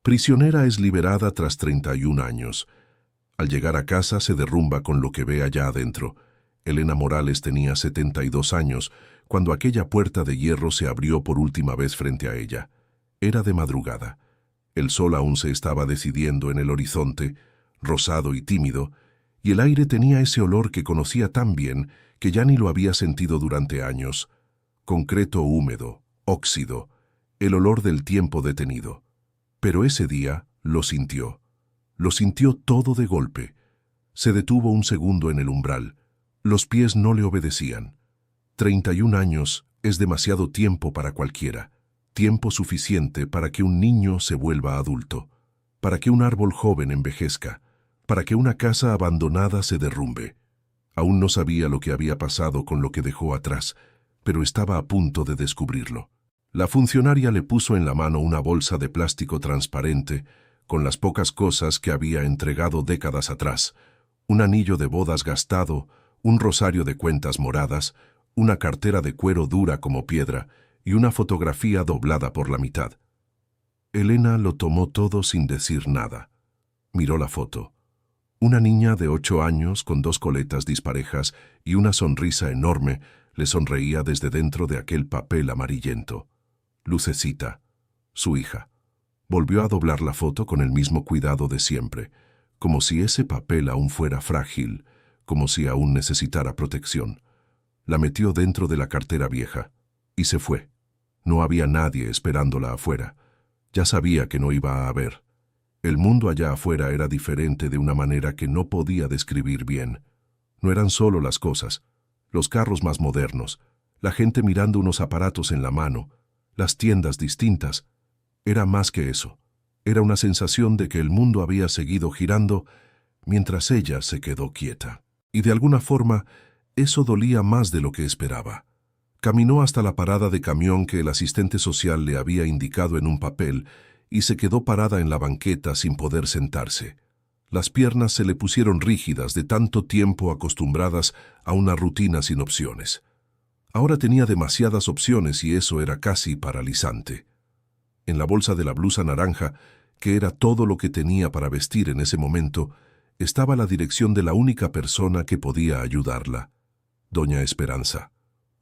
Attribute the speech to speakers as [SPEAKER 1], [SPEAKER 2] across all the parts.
[SPEAKER 1] Prisionera es liberada tras 31 años. Al llegar a casa se derrumba con lo que ve allá adentro. Elena Morales tenía 72 años cuando aquella puerta de hierro se abrió por última vez frente a ella. Era de madrugada. El sol aún se estaba decidiendo en el horizonte, rosado y tímido, y el aire tenía ese olor que conocía tan bien que ya ni lo había sentido durante años. Concreto húmedo, óxido, el olor del tiempo detenido. Pero ese día lo sintió. Lo sintió todo de golpe. Se detuvo un segundo en el umbral. Los pies no le obedecían. 31 años es demasiado tiempo para cualquiera. Tiempo suficiente para que un niño se vuelva adulto, para que un árbol joven envejezca, para que una casa abandonada se derrumbe. Aún no sabía lo que había pasado con lo que dejó atrás, pero estaba a punto de descubrirlo. La funcionaria le puso en la mano una bolsa de plástico transparente con las pocas cosas que había entregado décadas atrás: un anillo de bodas gastado, un rosario de cuentas moradas, una cartera de cuero dura como piedra y una fotografía doblada por la mitad. Elena lo tomó todo sin decir nada. Miró la foto. Una niña de 8 años con 2 coletas disparejas y una sonrisa enorme le sonreía desde dentro de aquel papel amarillento. Lucecita, su hija. Volvió a doblar la foto con el mismo cuidado de siempre, como si ese papel aún fuera frágil, como si aún necesitara protección. La metió dentro de la cartera vieja y se fue. No había nadie esperándola afuera. Ya sabía que no iba a haber. El mundo allá afuera era diferente de una manera que no podía describir bien. No eran solo las cosas, los carros más modernos, la gente mirando unos aparatos en la mano, las tiendas distintas. Era más que eso. Era una sensación de que el mundo había seguido girando mientras ella se quedó quieta. Y de alguna forma, eso dolía más de lo que esperaba. Caminó hasta la parada de camión que el asistente social le había indicado en un papel y se quedó parada en la banqueta sin poder sentarse. Las piernas se le pusieron rígidas de tanto tiempo acostumbradas a una rutina sin opciones. Ahora tenía demasiadas opciones y eso era casi paralizante. En la bolsa de la blusa naranja, que era todo lo que tenía para vestir en ese momento, estaba la dirección de la única persona que podía ayudarla: Doña Esperanza.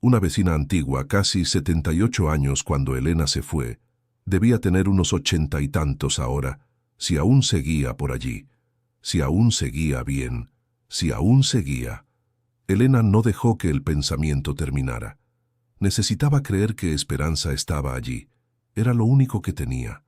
[SPEAKER 1] Una vecina antigua, casi 78 años cuando Elena se fue. Debía tener unos 80 y tantos ahora, si aún seguía por allí, si aún seguía bien, si aún seguía. Elena no dejó que el pensamiento terminara. Necesitaba creer que Esperanza estaba allí. Era lo único que tenía.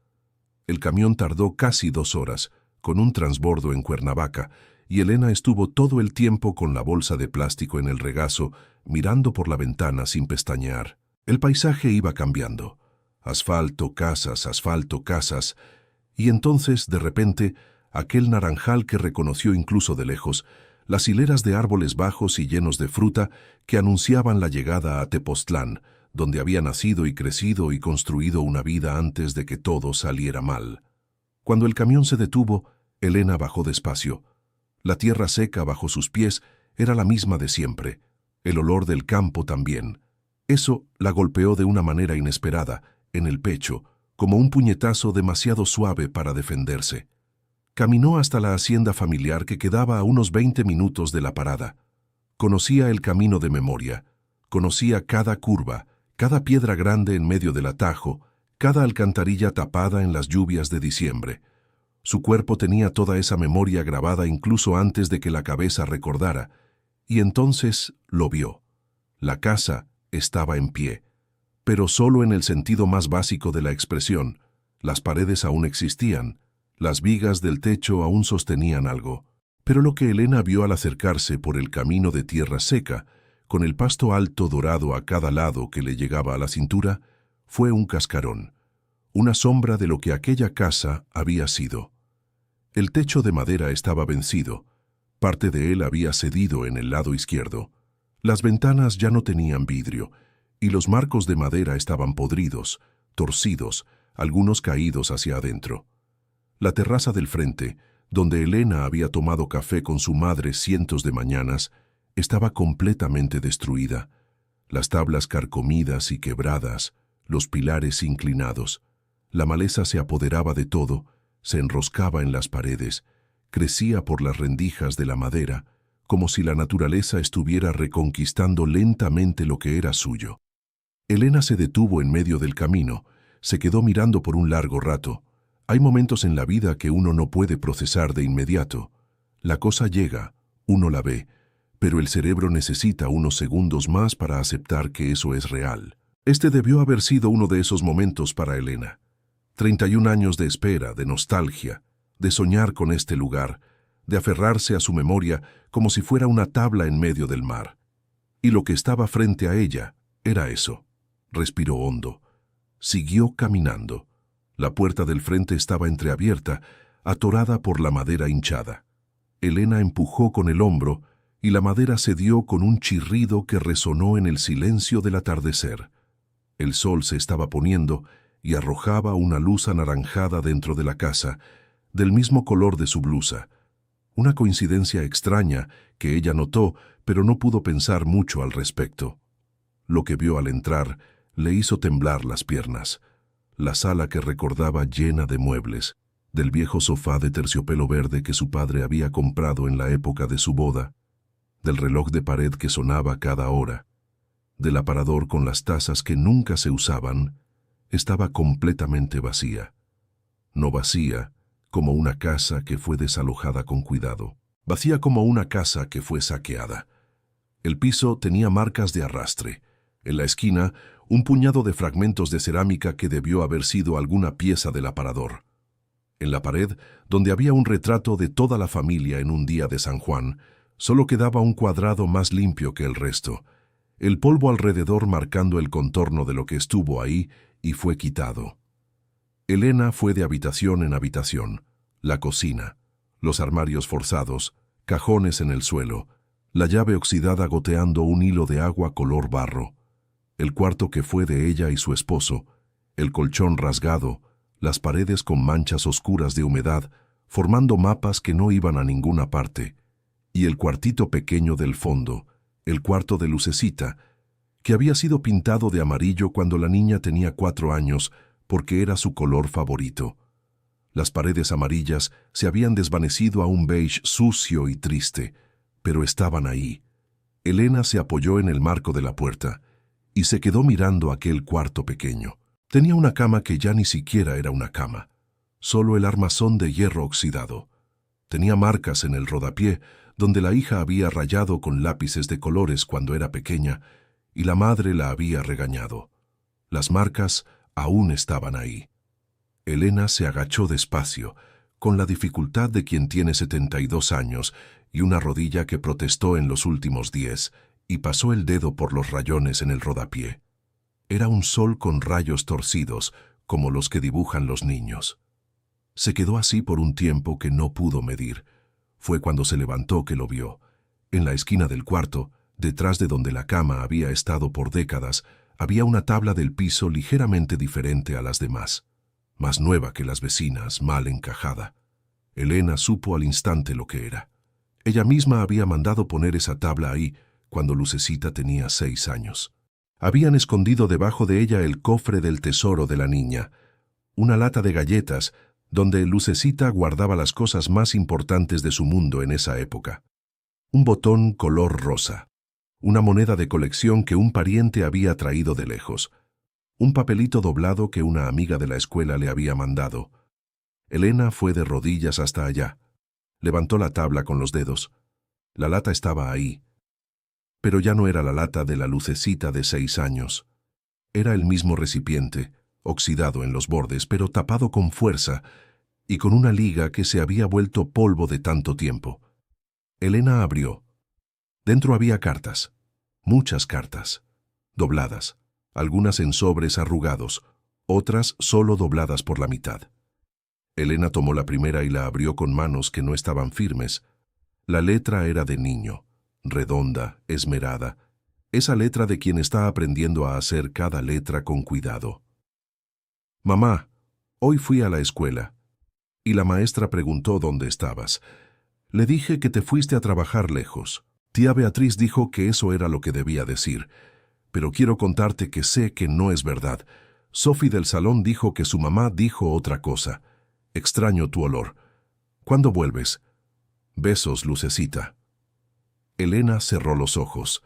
[SPEAKER 1] El camión tardó casi 2 horas, con un transbordo en Cuernavaca, y Elena estuvo todo el tiempo con la bolsa de plástico en el regazo, mirando por la ventana sin pestañear. El paisaje iba cambiando. Asfalto, casas, y entonces, de repente, aquel naranjal que reconoció incluso de lejos, las hileras de árboles bajos y llenos de fruta que anunciaban la llegada a Tepoztlán, donde había nacido y crecido y construido una vida antes de que todo saliera mal. Cuando el camión se detuvo, Elena bajó despacio. La tierra seca bajo sus pies era la misma de siempre, el olor del campo también. Eso la golpeó de una manera inesperada, en el pecho, como un puñetazo demasiado suave para defenderse. Caminó hasta la hacienda familiar que quedaba a unos 20 minutos de la parada. Conocía el camino de memoria, conocía cada curva, cada piedra grande en medio del atajo, cada alcantarilla tapada en las lluvias de diciembre. Su cuerpo tenía toda esa memoria grabada incluso antes de que la cabeza recordara, y entonces lo vio. La casa estaba en pie, pero solo en el sentido más básico de la expresión. Las paredes aún existían, las vigas del techo aún sostenían algo. Pero lo que Elena vio al acercarse por el camino de tierra seca, con el pasto alto dorado a cada lado que le llegaba a la cintura, fue un cascarón, una sombra de lo que aquella casa había sido. El techo de madera estaba vencido, parte de él había cedido en el lado izquierdo. Las ventanas ya no tenían vidrio, y los marcos de madera estaban podridos, torcidos, algunos caídos hacia adentro. La terraza del frente, donde Elena había tomado café con su madre cientos de mañanas, estaba completamente destruida. Las tablas carcomidas y quebradas, los pilares inclinados. La maleza se apoderaba de todo, Se enroscaba en las paredes, crecía por las rendijas de la madera, como si la naturaleza estuviera reconquistando lentamente lo que era suyo. Elena se detuvo en medio del camino, se quedó mirando por un largo rato. Hay momentos en la vida que uno no puede procesar de inmediato. La cosa llega, uno la ve, pero el cerebro necesita unos segundos más para aceptar que eso es real. Este debió haber sido uno de esos momentos para Elena. 31 años de espera, de nostalgia, de soñar con este lugar, de aferrarse a su memoria como si fuera una tabla en medio del mar. Y lo que estaba frente a ella era eso. Respiró hondo. Siguió caminando. La puerta del frente estaba entreabierta, atorada por la madera hinchada. Elena empujó con el hombro y la madera cedió con un chirrido que resonó en el silencio del atardecer. El sol se estaba poniendo y arrojaba una luz anaranjada dentro de la casa, del mismo color de su blusa. Una coincidencia extraña que ella notó, pero no pudo pensar mucho al respecto. Lo que vio al entrar le hizo temblar las piernas. La sala que recordaba llena de muebles, del viejo sofá de terciopelo verde que su padre había comprado en la época de su boda, del reloj de pared que sonaba cada hora, del aparador con las tazas que nunca se usaban, estaba completamente vacía. No vacía como una casa que fue desalojada con cuidado, vacía como una casa que fue saqueada. El piso tenía marcas de arrastre. En la esquina, un puñado de fragmentos de cerámica que debió haber sido alguna pieza del aparador. En la pared, donde había un retrato de toda la familia en un día de San Juan, solo quedaba un cuadrado más limpio que el resto, el polvo alrededor marcando el contorno de lo que estuvo ahí y fue quitado. Elena fue de habitación en habitación, la cocina, los armarios forzados, cajones en el suelo, la llave oxidada goteando un hilo de agua color barro, el cuarto que fue de ella y su esposo, el colchón rasgado, las paredes con manchas oscuras de humedad, formando mapas que no iban a ninguna parte, y el cuartito pequeño del fondo, el cuarto de Lucecita, que había sido pintado de amarillo cuando la niña tenía 4 años, porque era su color favorito. Las paredes amarillas se habían desvanecido a un beige sucio y triste, pero estaban ahí. Elena se apoyó en el marco de la puerta y se quedó mirando aquel cuarto pequeño. Tenía una cama que ya ni siquiera era una cama, solo el armazón de hierro oxidado. Tenía marcas en el rodapié, donde la hija había rayado con lápices de colores cuando era pequeña, y la madre la había regañado. Las marcas aún estaban ahí. Elena se agachó despacio, con la dificultad de quien tiene 72 años y una rodilla que protestó en los últimos 10, y pasó el dedo por los rayones en el rodapié. Era un sol con rayos torcidos, como los que dibujan los niños. Se quedó así por un tiempo que no pudo medir. Fue cuando se levantó que lo vio. En la esquina del cuarto, detrás de donde la cama había estado por décadas, había una tabla del piso ligeramente diferente a las demás, más nueva que las vecinas, mal encajada. Elena supo al instante lo que era. Ella misma había mandado poner esa tabla ahí cuando Lucecita tenía 6 años. Habían escondido debajo de ella el cofre del tesoro de la niña, una lata de galletas donde Lucecita guardaba las cosas más importantes de su mundo en esa época. Un botón color rosa, una moneda de colección que un pariente había traído de lejos, un papelito doblado que una amiga de la escuela le había mandado. Elena fue de rodillas hasta allá. Levantó la tabla con los dedos. La lata estaba ahí. Pero ya no era la lata de la Lucecita de 6 años. Era el mismo recipiente, oxidado en los bordes, pero tapado con fuerza y con una liga que se había vuelto polvo de tanto tiempo. Elena abrió. Dentro había cartas, muchas cartas, dobladas, algunas en sobres arrugados, otras solo dobladas por la mitad. Elena tomó la primera y la abrió con manos que no estaban firmes. La letra era de niño, redonda, esmerada, esa letra de quien está aprendiendo a hacer cada letra con cuidado. «Mamá, hoy fui a la escuela, y la maestra preguntó dónde estabas. Le dije que te fuiste a trabajar lejos. Tía Beatriz dijo que eso era lo que debía decir, pero quiero contarte que sé que no es verdad. Sophie del salón dijo que su mamá dijo otra cosa. Extraño tu olor. ¿Cuándo vuelves? Besos, Lucecita. Elena cerró los ojos.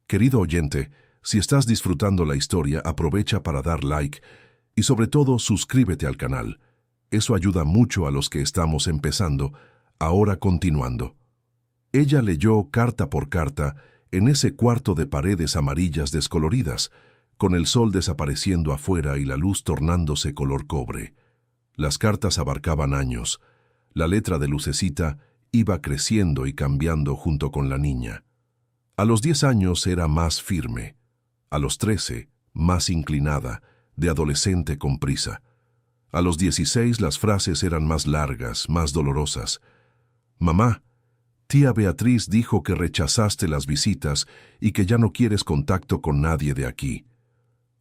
[SPEAKER 1] Querido oyente, si estás disfrutando la historia, aprovecha para dar like y sobre todo suscríbete al canal. Eso ayuda mucho a los que estamos empezando. Ahora continuando. Ella leyó carta por carta en ese cuarto de paredes amarillas descoloridas, con el sol desapareciendo afuera y la luz tornándose color cobre. Las cartas abarcaban años. La letra de Lucecita iba creciendo y cambiando junto con la niña. A los 10 años era más firme. A los 13, más inclinada, de adolescente con prisa. A los 16 las frases eran más largas, más dolorosas. Mamá, tía Beatriz dijo que rechazaste las visitas y que ya no quieres contacto con nadie de aquí.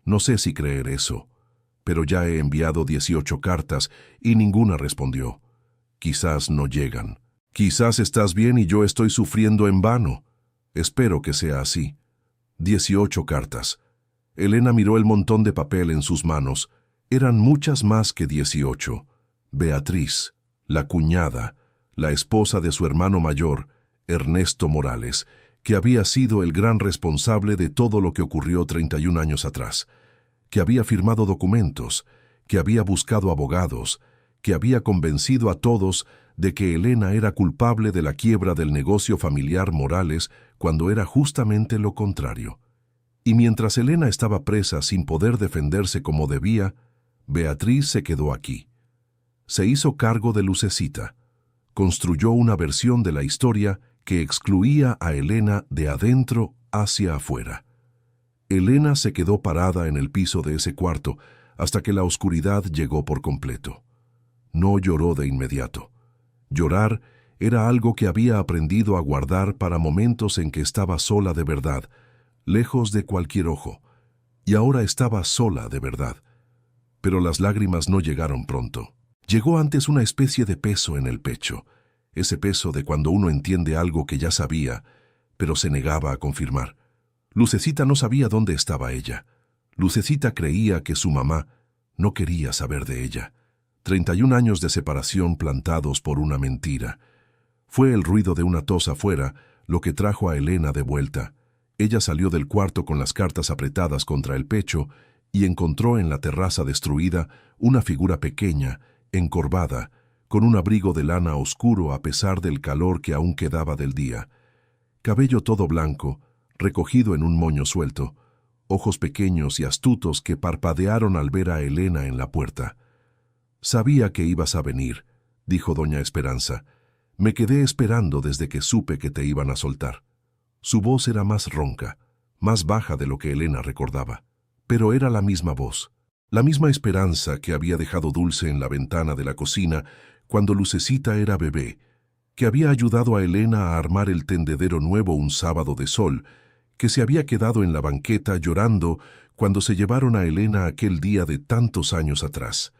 [SPEAKER 1] No sé si creer eso, pero ya he enviado 18 cartas y ninguna respondió. Quizás no llegan. Quizás estás bien y yo estoy sufriendo en vano. Espero que sea así. 18 cartas. Elena miró el montón de papel en sus manos. Eran muchas más que 18. Beatriz, la cuñada, la esposa de su hermano mayor, Ernesto Morales, que había sido el gran responsable de todo lo que ocurrió 31 años atrás, que había firmado documentos, que había buscado abogados, que había convencido a todos de que Elena era culpable de la quiebra del negocio familiar Morales cuando era justamente lo contrario. Y mientras Elena estaba presa sin poder defenderse como debía, Beatriz se quedó aquí. Se hizo cargo de Lucecita. Construyó una versión de la historia que excluía a Elena de adentro hacia afuera. Elena se quedó parada en el piso de ese cuarto hasta que la oscuridad llegó por completo. No lloró de inmediato. Llorar era algo que había aprendido a guardar para momentos en que estaba sola de verdad, lejos de cualquier ojo, y ahora estaba sola de verdad. Pero las lágrimas no llegaron pronto. Llegó antes una especie de peso en el pecho, ese peso de cuando uno entiende algo que ya sabía, pero se negaba a confirmar. Lucecita no sabía dónde estaba ella. Lucecita creía que su mamá no quería saber de ella. 31 años de separación plantados por una mentira. Fue el ruido de una tos afuera lo que trajo a Elena de vuelta. Ella salió del cuarto con las cartas apretadas contra el pecho y encontró en la terraza destruida una figura pequeña, encorvada, con un abrigo de lana oscuro a pesar del calor que aún quedaba del día. Cabello todo blanco, recogido en un moño suelto, ojos pequeños y astutos que parpadearon al ver a Elena en la puerta. «Sabía que ibas a venir», dijo doña Esperanza. «Me quedé esperando desde que supe que te iban a soltar». Su voz era más ronca, más baja de lo que Elena recordaba, pero era la misma voz, la misma esperanza que había dejado Dulce en la ventana de la cocina cuando Lucecita era bebé, que había ayudado a Elena a armar el tendedero nuevo un sábado de sol, que se había quedado en la banqueta llorando cuando se llevaron a Elena aquel día de tantos años atrás.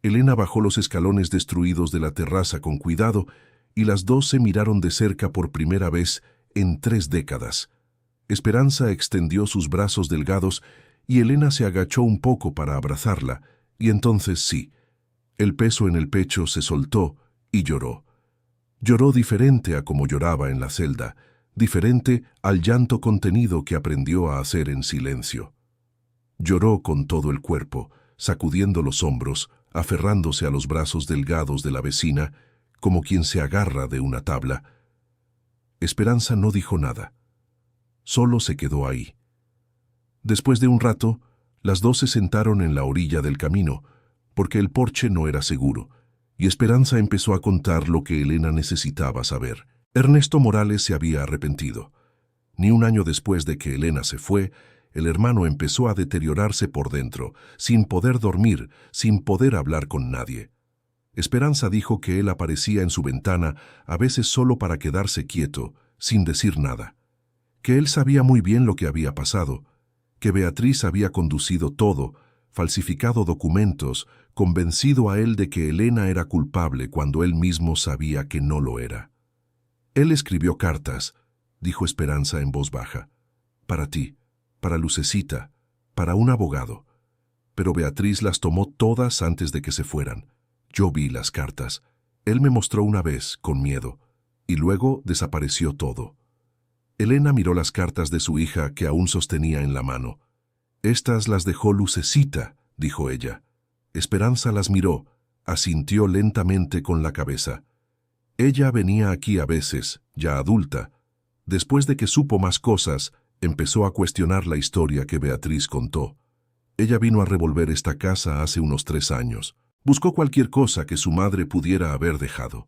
[SPEAKER 1] Elena bajó los escalones destruidos de la terraza con cuidado y las dos se miraron de cerca por primera vez en 3 décadas. Esperanza extendió sus brazos delgados y Elena se agachó un poco para abrazarla, y entonces sí, el peso en el pecho se soltó y lloró. Lloró diferente a como lloraba en la celda, diferente al llanto contenido que aprendió a hacer en silencio. Lloró con todo el cuerpo, sacudiendo los hombros, aferrándose a los brazos delgados de la vecina, como quien se agarra de una tabla. Esperanza no dijo nada. Solo se quedó ahí. Después de un rato, las dos se sentaron en la orilla del camino, porque el porche no era seguro, y Esperanza empezó a contar lo que Elena necesitaba saber. Ernesto Morales se había arrepentido. Ni un año después de que Elena se fue, el hermano empezó a deteriorarse por dentro, sin poder dormir, sin poder hablar con nadie. Esperanza dijo que él aparecía en su ventana, a veces solo para quedarse quieto, sin decir nada. Que él sabía muy bien lo que había pasado, que Beatriz había conducido todo, falsificado documentos, convencido a él de que Elena era culpable cuando él mismo sabía que no lo era. Él escribió cartas, dijo Esperanza en voz baja, para ti, para Lucecita, para un abogado. Pero Beatriz las tomó todas antes de que se fueran. Yo vi las cartas. Él me mostró una vez, con miedo, y luego desapareció todo. Elena miró las cartas de su hija que aún sostenía en la mano. «Estas las dejó Lucecita», dijo ella. Esperanza las miró, asintió lentamente con la cabeza. Ella venía aquí a veces, ya adulta. Después de que supo más cosas, empezó a cuestionar la historia que Beatriz contó. Ella vino a revolver esta casa hace unos 3 años. Buscó cualquier cosa que su madre pudiera haber dejado.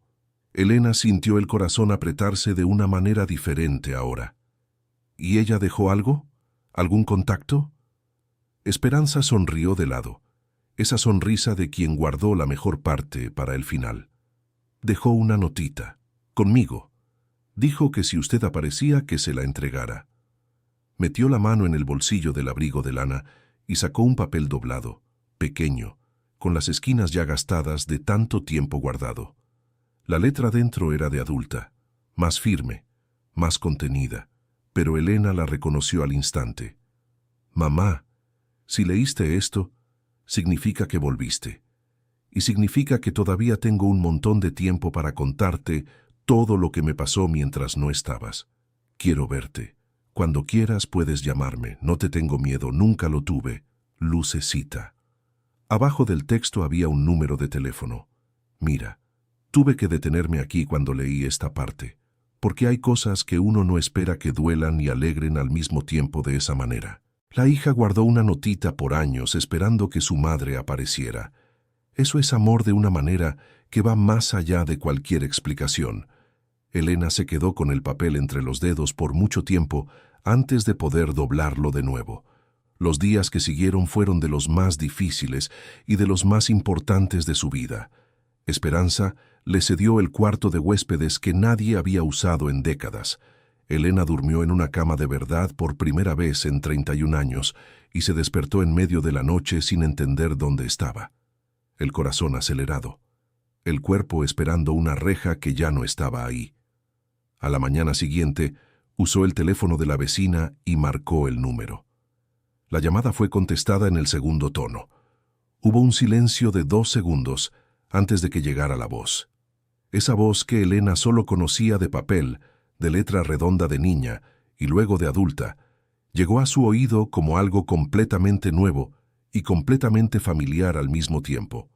[SPEAKER 1] Elena sintió el corazón apretarse de una manera diferente ahora. ¿Y ella dejó algo? ¿Algún contacto? Esperanza sonrió de lado, esa sonrisa de quien guardó la mejor parte para el final. Dejó una notita, conmigo. Dijo que si usted aparecía, que se la entregara. Metió la mano en el bolsillo del abrigo de lana y sacó un papel doblado, pequeño, con las esquinas ya gastadas de tanto tiempo guardado. La letra dentro era de adulta, más firme, más contenida, pero Elena la reconoció al instante. «Mamá, si leíste esto, significa que volviste. Y significa que todavía tengo un montón de tiempo para contarte todo lo que me pasó mientras no estabas. Quiero verte. Cuando quieras puedes llamarme, no te tengo miedo, nunca lo tuve. Lucecita». Abajo del texto había un número de teléfono. Mira, tuve que detenerme aquí cuando leí esta parte, porque hay cosas que uno no espera que duelan y alegren al mismo tiempo de esa manera. La hija guardó una notita por años esperando que su madre apareciera. Eso es amor de una manera que va más allá de cualquier explicación. Elena se quedó con el papel entre los dedos por mucho tiempo antes de poder doblarlo de nuevo. Los días que siguieron fueron de los más difíciles y de los más importantes de su vida. Esperanza le cedió el cuarto de huéspedes que nadie había usado en décadas. Elena durmió en una cama de verdad por primera vez en 31 años y se despertó en medio de la noche sin entender dónde estaba. El corazón acelerado, el cuerpo esperando una reja que ya no estaba ahí. A la mañana siguiente, usó el teléfono de la vecina y marcó el número. La llamada fue contestada en el segundo tono. Hubo un silencio de 2 segundos antes de que llegara la voz. Esa voz que Elena solo conocía de papel, de letra redonda de niña y luego de adulta, llegó a su oído como algo completamente nuevo y completamente familiar al mismo tiempo.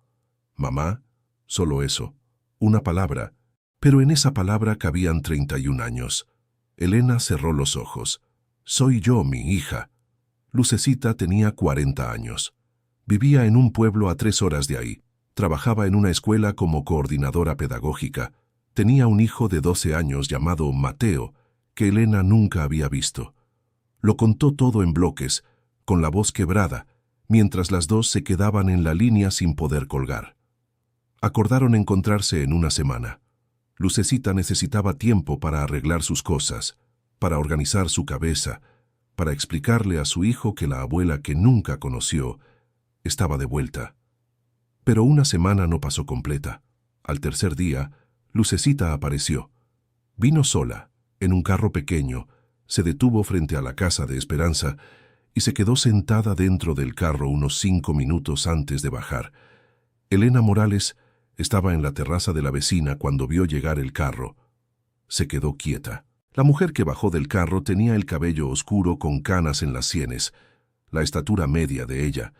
[SPEAKER 1] «Mamá», solo eso, una palabra, pero en esa palabra cabían 31 años. Elena cerró los ojos. «Soy yo, mi hija». Lucecita tenía 40 años. Vivía en un pueblo a 3 horas de ahí. Trabajaba en una escuela como coordinadora pedagógica. Tenía un hijo de 12 años llamado Mateo, que Elena nunca había visto. Lo contó todo en bloques, con la voz quebrada, mientras las dos se quedaban en la línea sin poder colgar. Acordaron encontrarse en una semana. Lucecita necesitaba tiempo para arreglar sus cosas, para organizar su cabeza, para explicarle a su hijo que la abuela que nunca conoció estaba de vuelta. Pero una semana no pasó completa. Al tercer día, Lucecita apareció. Vino sola, en un carro pequeño, se detuvo frente a la casa de Esperanza y se quedó sentada dentro del carro unos 5 minutos antes de bajar. Elena Morales estaba en la terraza de la vecina cuando vio llegar el carro. Se quedó quieta. La mujer que bajó del carro tenía el cabello oscuro con canas en las sienes, la estatura media de ella,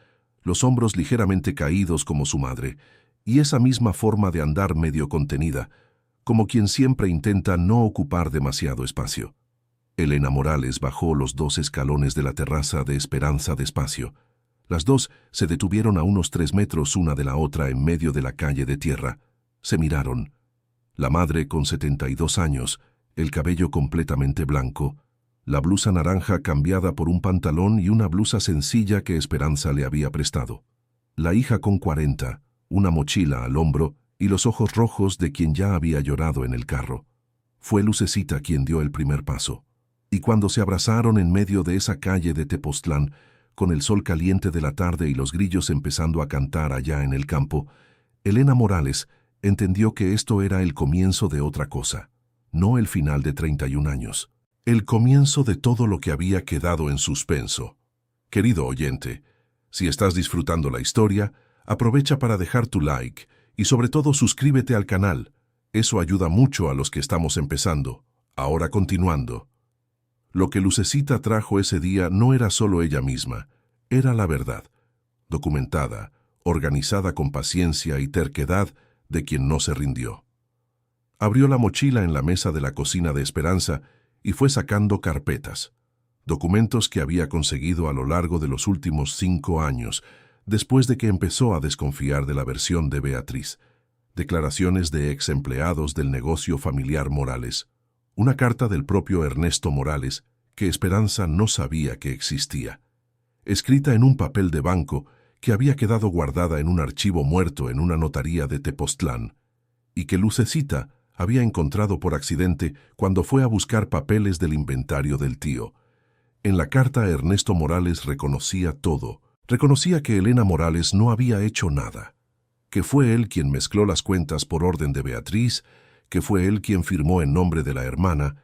[SPEAKER 1] los hombros ligeramente caídos como su madre, y esa misma forma de andar medio contenida, como quien siempre intenta no ocupar demasiado espacio. Elena Morales bajó los 2 escalones de la terraza de Esperanza despacio. Las dos se detuvieron a unos 3 metros una de la otra en medio de la calle de tierra. Se miraron. La madre con 72 años, el cabello completamente blanco, la blusa naranja cambiada por un pantalón y una blusa sencilla que Esperanza le había prestado. La hija con 40, una mochila al hombro y los ojos rojos de quien ya había llorado en el carro. Fue Lucecita quien dio el primer paso. Y cuando se abrazaron en medio de esa calle de Tepoztlán, con el sol caliente de la tarde y los grillos empezando a cantar allá en el campo, Elena Morales entendió que esto era el comienzo de otra cosa, no el final de 31 años. El comienzo de todo lo que había quedado en suspenso. Querido oyente, si estás disfrutando la historia, aprovecha para dejar tu like Y sobre todo suscríbete al canal. Eso ayuda mucho a los que estamos empezando. Ahora continuando. Lo que Lucecita trajo ese día no era solo ella misma, era la verdad, documentada, organizada con paciencia y terquedad de quien no se rindió. Abrió la mochila en la mesa de la cocina de Esperanza y fue sacando carpetas, documentos que había conseguido a lo largo de los últimos 5 años, después de que empezó a desconfiar de la versión de Beatriz, declaraciones de ex empleados del negocio familiar Morales, una carta del propio Ernesto Morales que Esperanza no sabía que existía, escrita en un papel de banco que había quedado guardada en un archivo muerto en una notaría de Tepoztlán, y que Lucecita había encontrado por accidente cuando fue a buscar papeles del inventario del tío. En la carta Ernesto Morales reconocía todo, reconocía que Elena Morales no había hecho nada, que fue él quien mezcló las cuentas por orden de Beatriz, que fue él quien firmó en nombre de la hermana,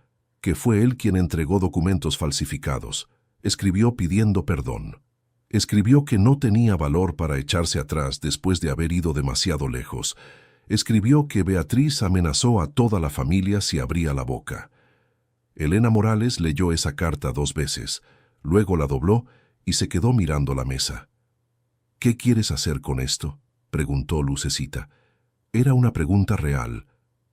[SPEAKER 1] que fue él quien entregó documentos falsificados, escribió pidiendo perdón. Escribió que no tenía valor para echarse atrás después de haber ido demasiado lejos. Escribió que Beatriz amenazó a toda la familia si abría la boca. Elena Morales leyó esa carta 2 veces, luego la dobló y se quedó mirando la mesa. «¿Qué quieres hacer con esto?», preguntó Lucecita. Era una pregunta real,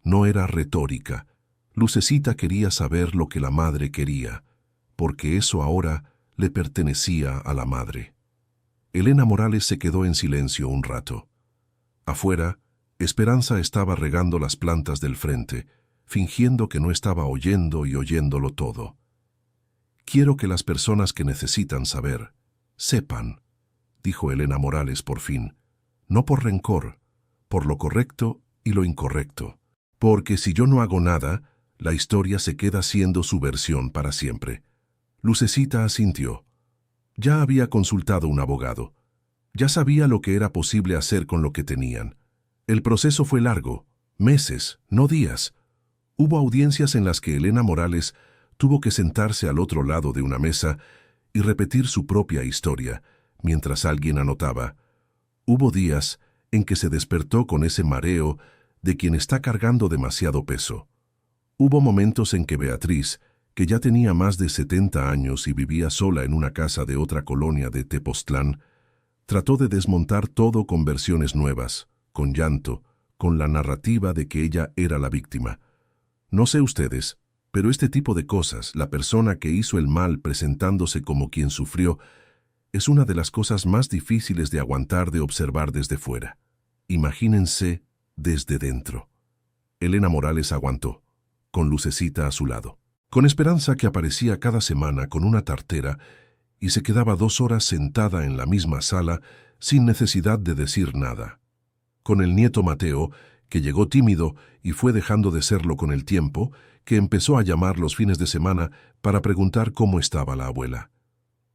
[SPEAKER 1] no era retórica. Lucecita quería saber lo que la madre quería, porque eso ahora le pertenecía a la madre. Elena Morales se quedó en silencio un rato. Afuera, Esperanza estaba regando las plantas del frente, fingiendo que no estaba oyendo y oyéndolo todo. «Quiero que las personas que necesitan saber, sepan», dijo Elena Morales por fin, «no por rencor, por lo correcto y lo incorrecto. Porque si yo no hago nada, la historia se queda siendo su versión para siempre». Lucecita asintió. Ya había consultado un abogado. Ya sabía lo que era posible hacer con lo que tenían. El proceso fue largo, meses, no días. Hubo audiencias en las que Elena Morales tuvo que sentarse al otro lado de una mesa y repetir su propia historia, mientras alguien anotaba. Hubo días en que se despertó con ese mareo de quien está cargando demasiado peso. Hubo momentos en que Beatriz, que ya tenía más de 70 años y vivía sola en una casa de otra colonia de Tepoztlán, trató de desmontar todo con versiones nuevas, con llanto, con la narrativa de que ella era la víctima. No sé ustedes, pero este tipo de cosas, la persona que hizo el mal presentándose como quien sufrió, es una de las cosas más difíciles de aguantar de observar desde fuera. Imagínense desde dentro. Elena Morales aguantó, con Lucecita a su lado, con Esperanza que aparecía cada semana con una tartera y se quedaba 2 horas sentada en la misma sala sin necesidad de decir nada, con el nieto Mateo, que llegó tímido y fue dejando de serlo con el tiempo, que empezó a llamar los fines de semana para preguntar cómo estaba la abuela.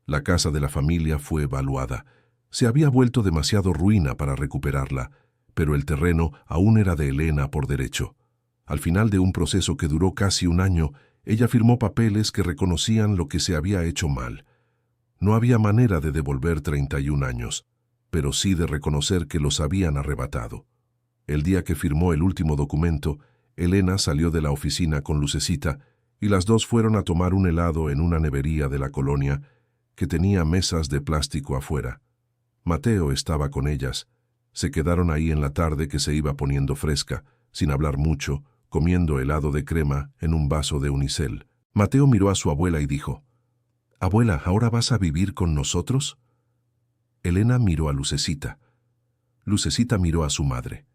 [SPEAKER 1] La casa de la familia fue evaluada. Se había vuelto demasiado ruina para recuperarla, pero el terreno aún era de Elena por derecho. Al final de un proceso que duró casi 1 año, ella firmó papeles que reconocían lo que se había hecho mal. No había manera de devolver 31 años, pero sí de reconocer que los habían arrebatado. El día que firmó el último documento, Elena salió de la oficina con Lucecita y las dos fueron a tomar un helado en una nevería de la colonia que tenía mesas de plástico afuera. Mateo estaba con ellas. Se quedaron ahí en la tarde que se iba poniendo fresca, sin hablar mucho, comiendo helado de crema en un vaso de unicel. Mateo miró a su abuela y dijo: «Abuela, ¿ahora vas a vivir con nosotros?». Elena miró a Lucecita. Lucecita miró a su madre.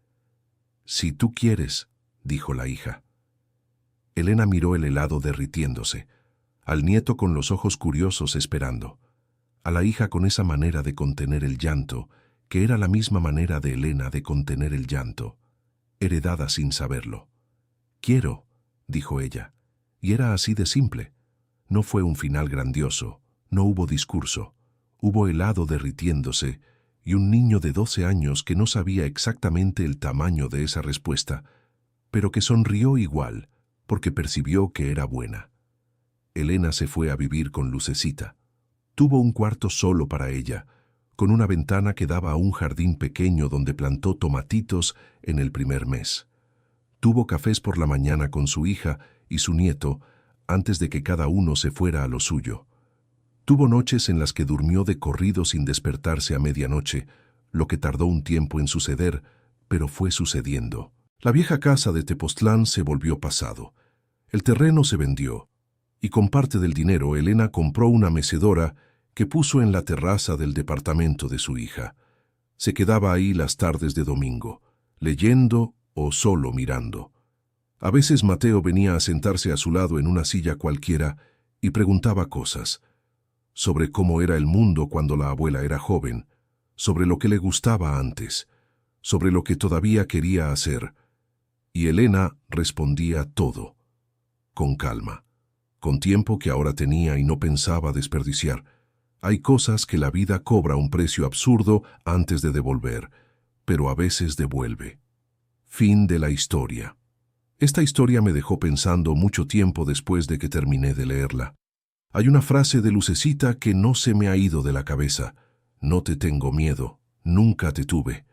[SPEAKER 1] «Si tú quieres», dijo la hija. Elena miró el helado derritiéndose, al nieto con los ojos curiosos esperando, a la hija con esa manera de contener el llanto, que era la misma manera de Elena de contener el llanto, heredada sin saberlo. «Quiero», dijo ella, y era así de simple. No fue un final grandioso, no hubo discurso, hubo helado derritiéndose, y un niño de 12 años que no sabía exactamente el tamaño de esa respuesta, pero que sonrió igual, porque percibió que era buena. Elena se fue a vivir con Lucecita. Tuvo un cuarto solo para ella, con una ventana que daba a un jardín pequeño donde plantó tomatitos en el primer mes. Tuvo cafés por la mañana con su hija y su nieto antes de que cada uno se fuera a lo suyo. Tuvo noches en las que durmió de corrido sin despertarse a medianoche, lo que tardó un tiempo en suceder, pero fue sucediendo. La vieja casa de Tepoztlán se volvió pasado. El terreno se vendió, y con parte del dinero Elena compró una mecedora que puso en la terraza del departamento de su hija. Se quedaba ahí las tardes de domingo, leyendo o solo mirando. A veces Mateo venía a sentarse a su lado en una silla cualquiera y preguntaba cosas, sobre cómo era el mundo cuando la abuela era joven, sobre lo que le gustaba antes, sobre lo que todavía quería hacer, y Elena respondía todo, con calma, con tiempo que ahora tenía y no pensaba desperdiciar. Hay cosas que la vida cobra un precio absurdo antes de devolver, pero a veces devuelve. Fin de la historia. Esta historia me dejó pensando mucho tiempo después de que terminé de leerla. Hay una frase de Lucecita que no se me ha ido de la cabeza. No te tengo miedo, nunca te tuve.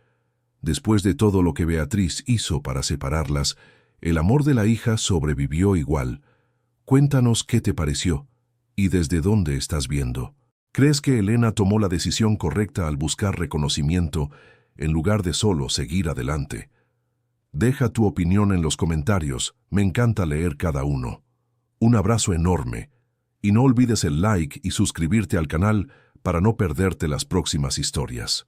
[SPEAKER 1] Después de todo lo que Beatriz hizo para separarlas, el amor de la hija sobrevivió igual. Cuéntanos qué te pareció y desde dónde estás viendo. ¿Crees que Elena tomó la decisión correcta al buscar reconocimiento en lugar de solo seguir adelante? Deja tu opinión en los comentarios, me encanta leer cada uno. Un abrazo enorme. Y no olvides el like y suscribirte al canal para no perderte las próximas historias.